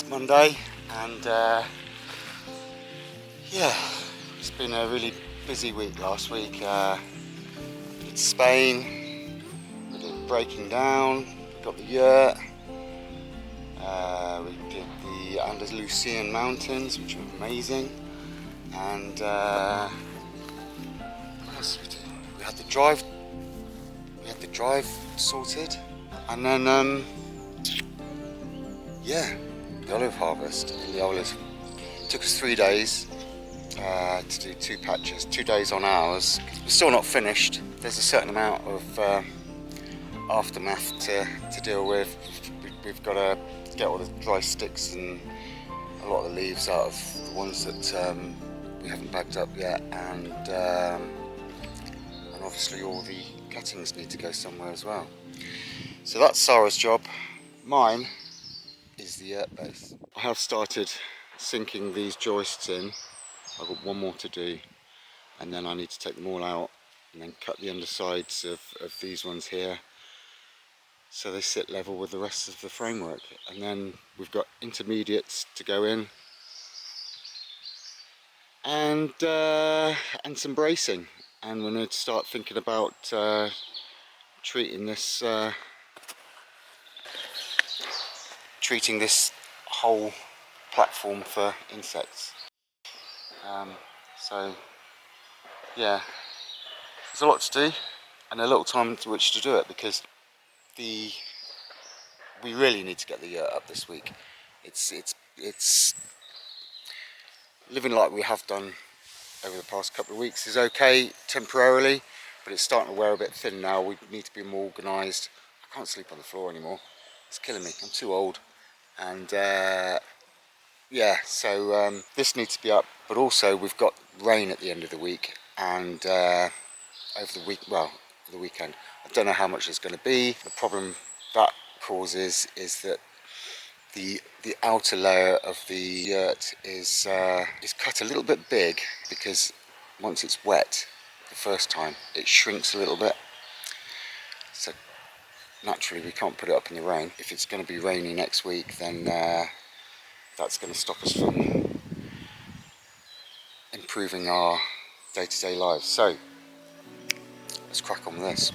Monday, and yeah, it's been a really busy week last week. Did Spain, we did breaking down, we got the Yurt, we did the Andalusian mountains, which were amazing, and what else did we do? We had the drive sorted, and then yeah, the olive harvest and the olives. It took us 3 days to do 2 patches, 2 days on ours. We're still not finished. There's a certain amount of aftermath to deal with. We've got to get all the dry sticks and a lot of the leaves out of the ones that we haven't bagged up yet, and obviously all the cuttings need to go somewhere as well. So that's Sara's job. Mine is the Yurt base. I have started sinking these joists in. I've got one more to do, and then I need to take them all out and then cut the undersides of these ones here so they sit level with the rest of the framework. And then we've got intermediates to go in, and some bracing, and we're going to start thinking about treating this whole platform for insects. So yeah, there's a lot to do and a little time to which to do it, because we really need to get the Yurt up this week. It's living like we have done over the past couple of weeks is okay temporarily, but it's starting to wear a bit thin now. We need to be more organised. I can't sleep on the floor anymore. It's killing me. I'm too old. And yeah, so this needs to be up, but also we've got rain at the end of the week, and over the weekend. I don't know how much it's going to be. The problem that causes is that the outer layer of the Yurt is cut a little bit big, because once it's wet the first time it shrinks a little bit. So naturally we can't put it up in the rain. If it's going to be rainy next week, then that's going to stop us from improving our day-to-day lives. So let's crack on with this.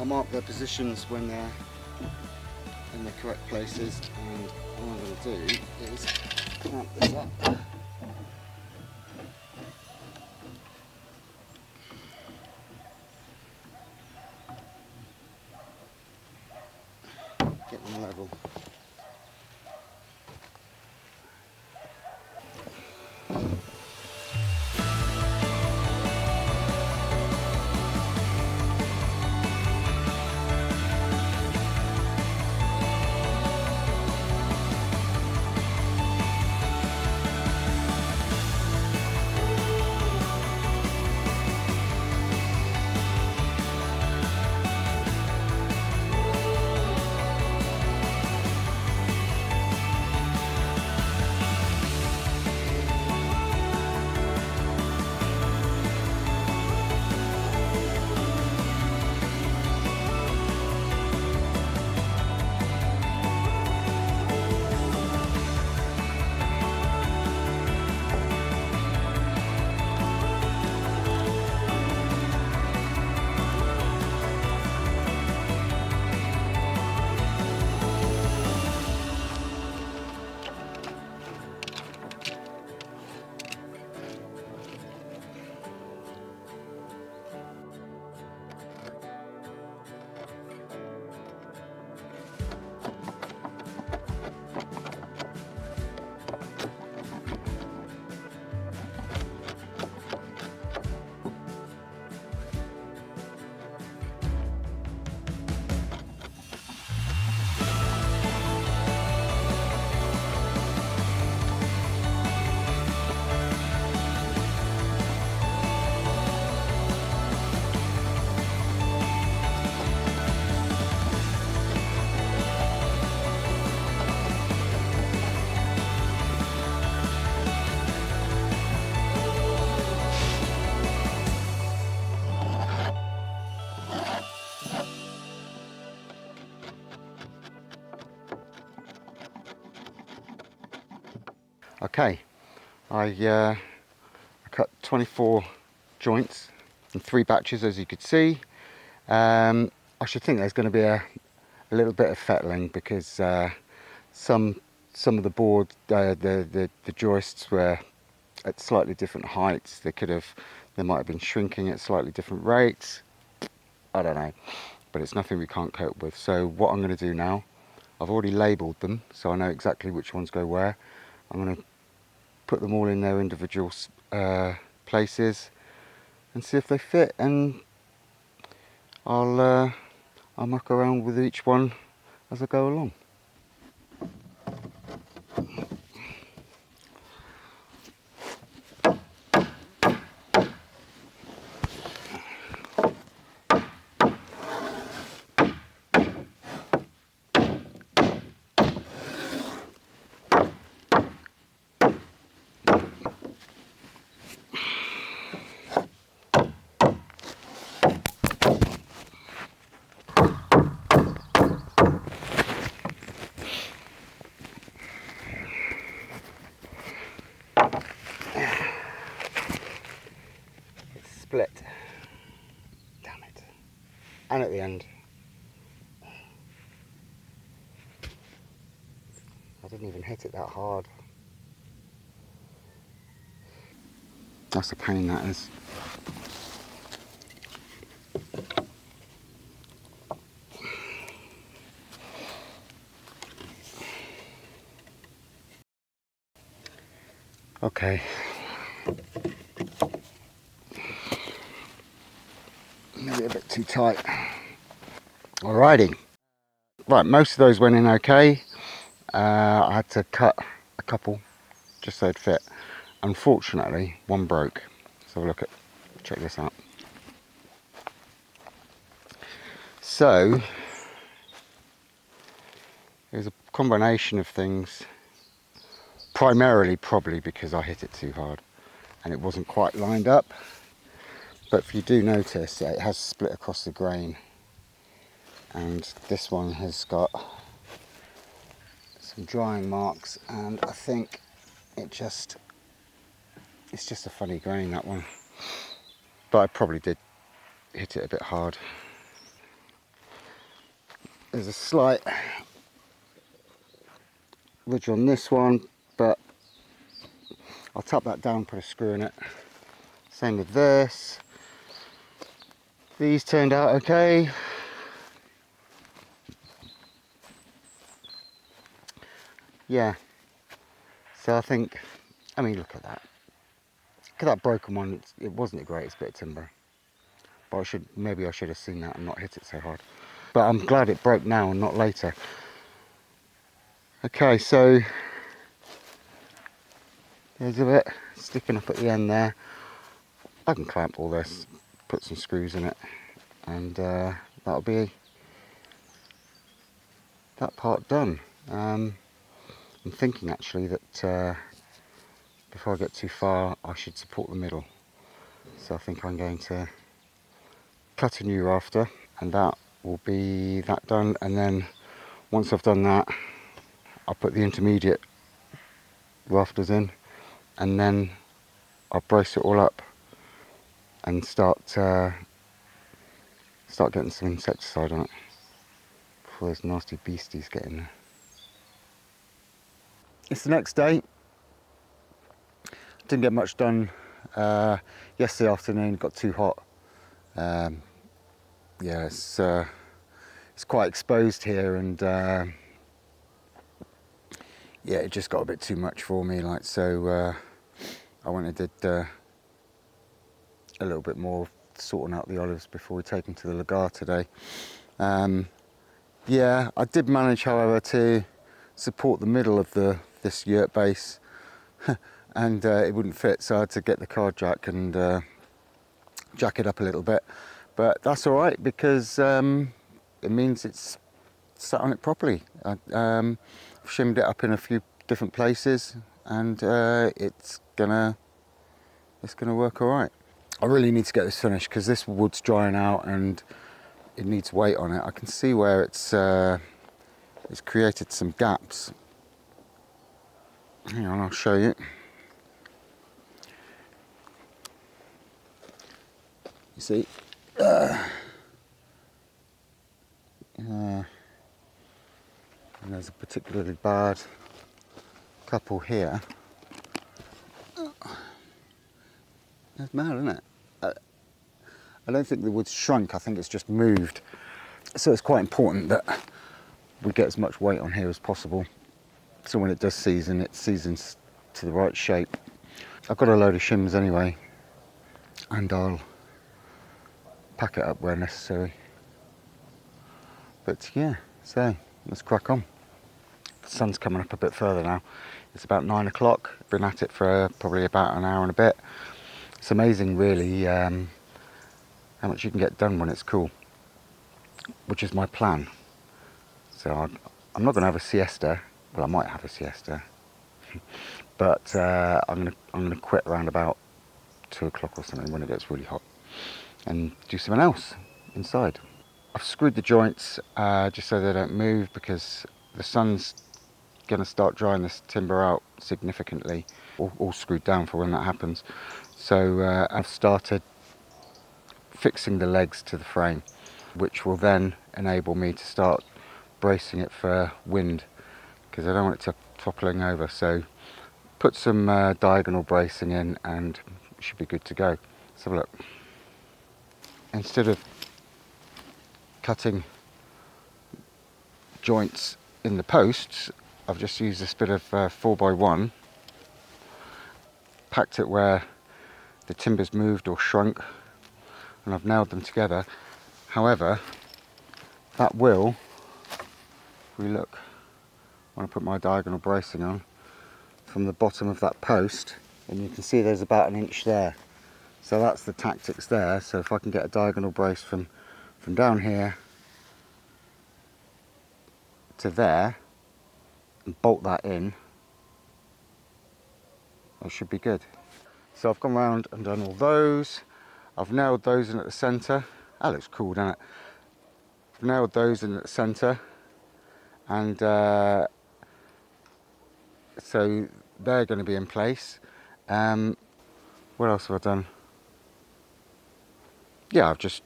I mark their positions when they're in the correct places, and what I'm going to do is clamp this up. Get them level. Okay, I cut 24 joints in 3 batches, as you could see. I should think there's going to be a little bit of fettling because some of the board, the joists were at slightly different heights. They might have been shrinking at slightly different rates. I don't know, but it's nothing we can't cope with. So what I'm going to do now, I've already labelled them, so I know exactly which ones go where. I'm going to put them all in their individual places and see if they fit, and I'll muck around with each one as I go along. Split. Damn it. And at the end, I didn't even hit it that hard. That's a pain, that is. Okay. Maybe a bit too tight. Alrighty. Right, most of those went in okay. I had to cut a couple just so it'd fit. Unfortunately, one broke. So check this out. So it was a combination of things, primarily probably because I hit it too hard and it wasn't quite lined up. But if you do notice, it has split across the grain, and this one has got some drying marks, and I think it's just a funny grain, that one. But I probably did hit it a bit hard. There's a slight ridge on this one, but I'll tap that down, put a screw in it. Same with this. These turned out okay. Yeah, so I think, I mean, look at that. Look at that broken one. It wasn't the greatest bit of timber, but maybe I should have seen that and not hit it so hard. But I'm glad it broke now and not later. Okay, so there's a bit sticking up at the end there. I can clamp all this, put some screws in it, and that'll be that part done. I'm thinking actually that before I get too far, I should support the middle. So I think I'm going to cut a new rafter, and that will be that done. And then once I've done that, I'll put the intermediate rafters in, and then I'll brace it all up and start getting some insecticide on it before those nasty beasties get in there. It's the next day. Didn't get much done yesterday afternoon. Got too hot. Yeah, it's quite exposed here, and yeah, it just got a bit too much for me. Like, so I went and did a little bit more sorting out the olives before we take them to the lagar today. Yeah, I did manage, however, to support the middle of this yurt base, and it wouldn't fit, so I had to get the car jack and jack it up a little bit. But that's all right, because it means it's sat on it properly. I've shimmed it up in a few different places, and it's gonna work all right. I really need to get this finished because this wood's drying out and it needs weight on it. I can see where it's created some gaps. Hang on, I'll show you. You see, and there's a particularly bad couple here. That's mad, isn't it? I don't think the wood's shrunk, I think it's just moved. So it's quite important that we get as much weight on here as possible, so when it does season, it seasons to the right shape. I've got a load of shims anyway, and I'll pack it up where necessary. But yeah, so let's crack on. The sun's coming up a bit further now. It's about 9 o'clock. Been at it for probably about an hour and a bit. It's amazing, really, how much you can get done when it's cool, which is my plan. So I'm not going to have a siesta. Well, I might have a siesta, but I'm gonna quit around about 2 o'clock or something when it gets really hot, and do something else inside. I've screwed the joints just so they don't move, because the sun's going to start drying this timber out significantly, all screwed down for when that happens. So I've started fixing the legs to the frame, which will then enable me to start bracing it for wind, because I don't want it toppling over. So put some diagonal bracing in and it should be good to go. Let's have a look. Instead of cutting joints in the posts, I've just used this bit of 4x1, packed it where the timber's moved or shrunk, and I've nailed them together. However, that will, if we look, when I put my diagonal bracing on, from the bottom of that post, and you can see there's about an inch there. So that's the tactics there. So if I can get a diagonal brace from down here to there, and bolt that in, that should be good. So I've gone round and done all those. I've nailed those in at the centre. That looks cool, doesn't it? I've nailed those in at the centre, and so they're going to be in place. What else have I done? Yeah, I've just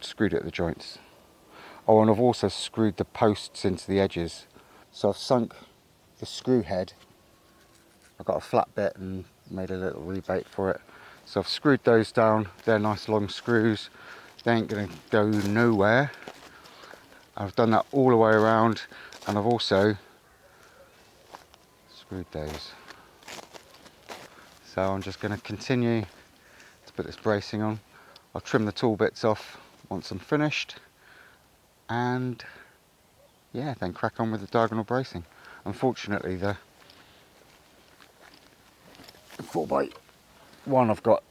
screwed it at the joints. Oh, and I've also screwed the posts into the edges. So I've sunk the screw head. I've got a flat bit and made a little rebate for it. So I've screwed those down. They're nice long screws. They ain't gonna go nowhere. I've done that all the way around, and I've also screwed those. So I'm just gonna continue to put this bracing on. I'll trim the tool bits off once I'm finished, and yeah, then crack on with the diagonal bracing. Unfortunately, the 4x1 I've got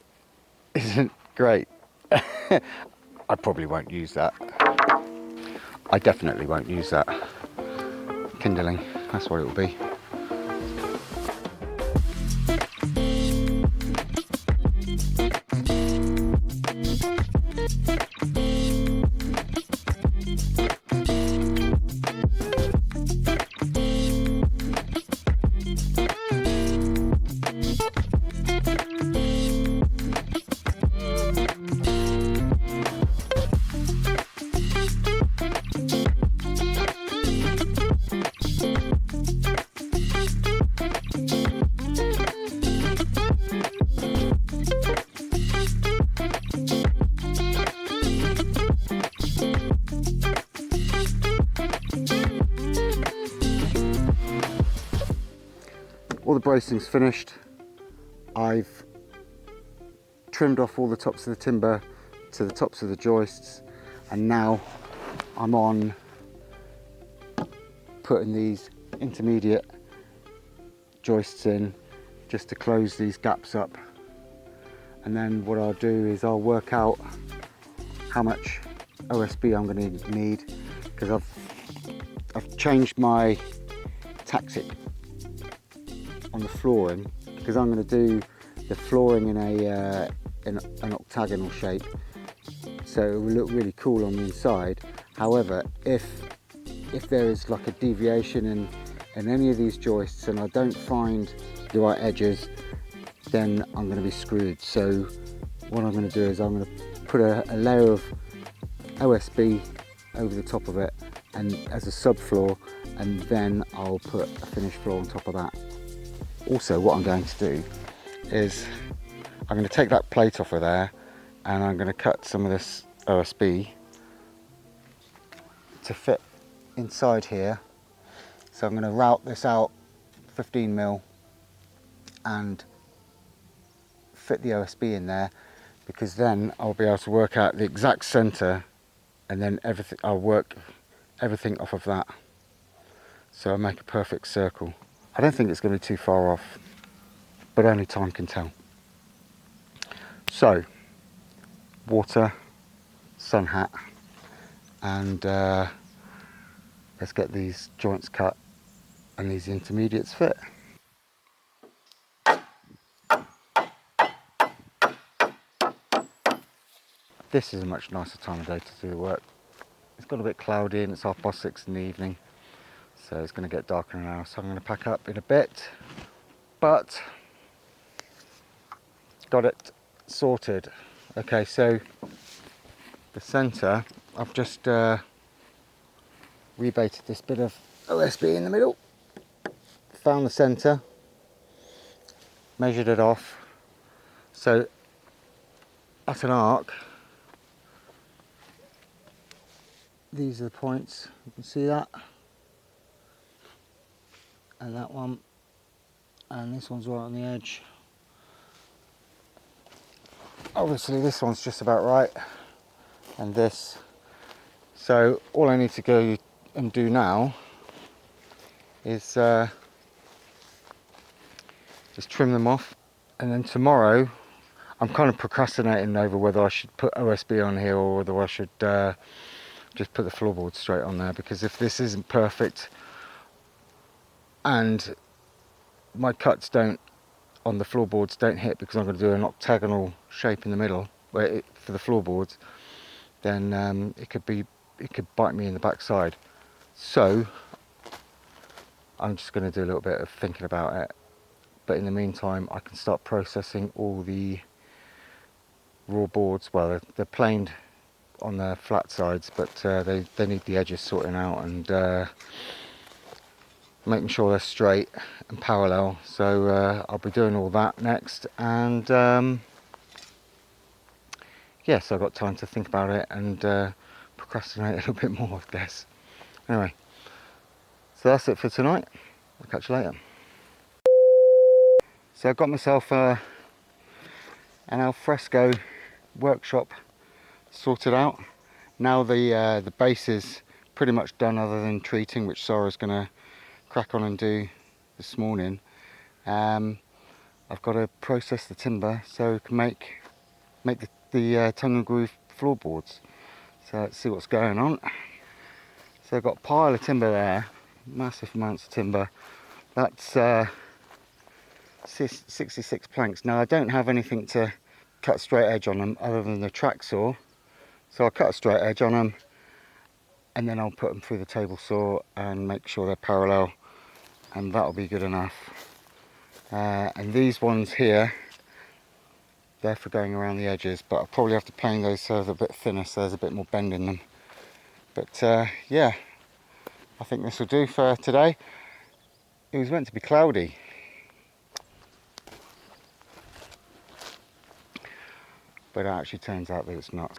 isn't great. I probably won't use that. I definitely won't use that. Kindling, that's what it will be. All the bracing's finished. I've trimmed off all the tops of the timber to the tops of the joists, and now I'm on putting these intermediate joists in just to close these gaps up. And then what I'll do is I'll work out how much OSB I'm going to need, because I've changed my tactic on the flooring, because I'm going to do the flooring in an octagonal shape, so it will look really cool on the inside. However, if there is like a deviation in any of these joists and I don't find the right edges, then I'm going to be screwed. So what I'm going to do is I'm going to put a layer of OSB over the top of it and as a subfloor, and then I'll put a finished floor on top of that. Also, what I'm going to do is I'm going to take that plate off of there, and I'm going to cut some of this OSB to fit inside here. So I'm going to route this out 15mm and fit the OSB in there, because then I'll be able to work out the exact centre, and then I'll work everything off of that. So I'll make a perfect circle. I don't think it's going to be too far off, but only time can tell. So, water, sun hat, and let's get these joints cut and these intermediates fit. This is a much nicer time of day to do the work. It's got a bit cloudy and it's 6:30 in the evening, so it's going to get darker now, so I'm going to pack up in a bit, but got it sorted. Okay, so the centre, I've just rebaited this bit of OSB in the middle, found the centre, measured it off, so at an arc, these are the points, you can see that, and that one, and this one's right on the edge. Obviously this one's just about right, and this. So all I need to go and do now is just trim them off, and then tomorrow I'm kind of procrastinating over whether I should put OSB on here or whether I should just put the floorboards straight on there, because if this isn't perfect and my cuts on the floorboards don't hit, because I'm going to do an octagonal shape in the middle for the floorboards, then it could bite me in the backside. So I'm just going to do a little bit of thinking about it, but in the meantime I can start processing all the raw boards, well, the planed on the flat sides, but they need the edges sorting out and making sure they're straight and parallel. So I'll be doing all that next, and yeah, so I've got time to think about it and procrastinate a little bit more, I guess. Anyway, so that's it for tonight. I'll catch you later. So I got myself an alfresco workshop sorted out. Now the base is pretty much done, other than treating, which Sara's going to crack on and do this morning. I've got to process the timber so I can make the tongue and groove floorboards. So let's see what's going on. So I've got a pile of timber there, massive amounts of timber. That's 66 planks. Now I don't have anything to cut straight edge on them other than the track saw, so I'll cut a straight edge on them and then I'll put them through the table saw and make sure they're parallel, and that'll be good enough. And these ones here, they're for going around the edges, but I'll probably have to plane those so they're a bit thinner, so there's a bit more bend in them. But yeah, I think this will do for today. It was meant to be cloudy, but it actually turns out that it's not.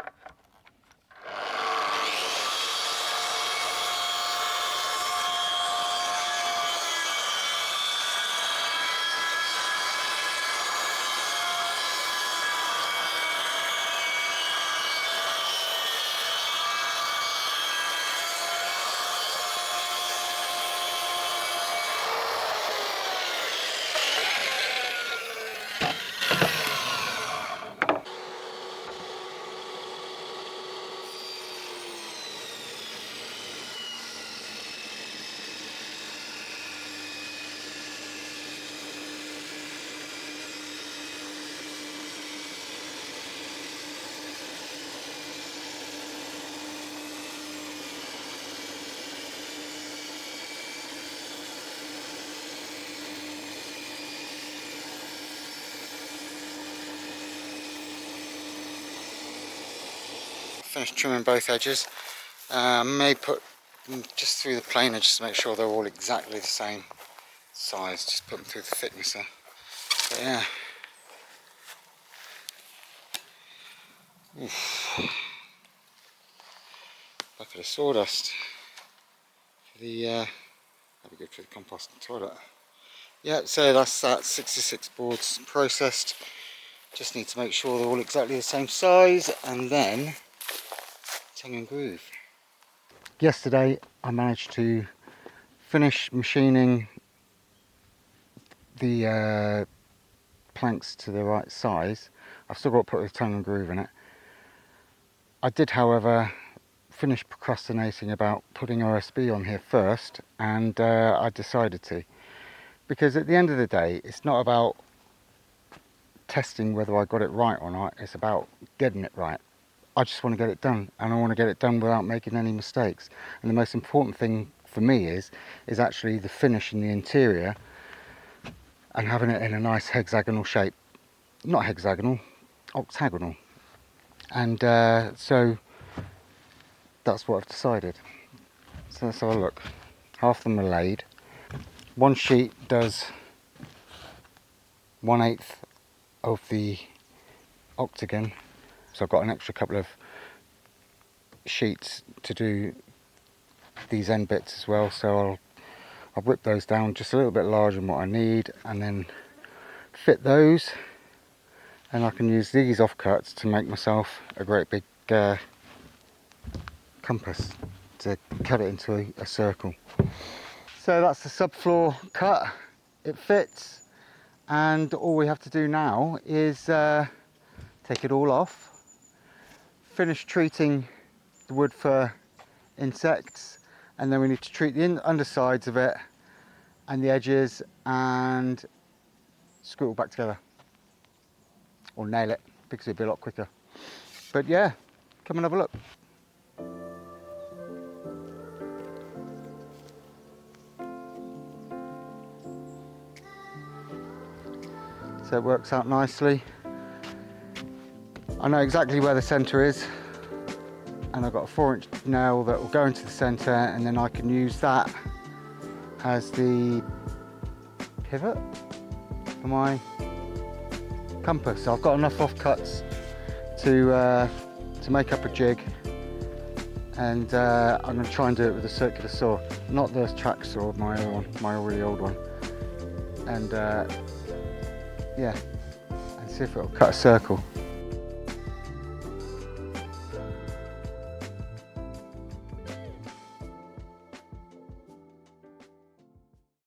Finished trimming both edges. May put them just through the planer just to make sure they're all exactly the same size. Just put them through the thicknesser. But yeah. Oof. Bucket of sawdust. For the that'd be good for the compost and toilet. Yeah, so that's that. 66 boards processed. Just need to make sure they're all exactly the same size, and then tongue and groove. Yesterday I managed to finish machining the planks to the right size. I've still got to put the tongue and groove in it. I did, however, finish procrastinating about putting OSB on here first, and I decided to, because at the end of the day it's not about testing whether I got it right or not, it's about getting it right. I just want to get it done, and I want to get it done without making any mistakes. And the most important thing for me is actually the finish in the interior and having it in a nice hexagonal shape. Not hexagonal, octagonal. And so that's what I've decided. So let's have a look. Half of them are laid. One sheet does 1/8 of the octagon. So I've got an extra couple of sheets to do these end bits as well, so I'll rip those down just a little bit larger than what I need, and then fit those, and I can use these offcuts to make myself a great big compass to cut it into a circle. So that's the subfloor cut. It fits, and all we have to do now is take it all off, finish treating the wood for insects, and then we need to treat the undersides of it and the edges and screw it all back together, or nail it, because it'll be a lot quicker. But yeah, come and have a look. So it works out nicely. I know exactly where the centre is. and I've got a 4-inch nail that will go into the centre, and then I can use that as the pivot for my compass. So I've got enough offcuts to make up a jig, and I'm going to try and do it with a circular saw, not the track saw, my other one, my really old one, and yeah, and see if it'll cut a circle.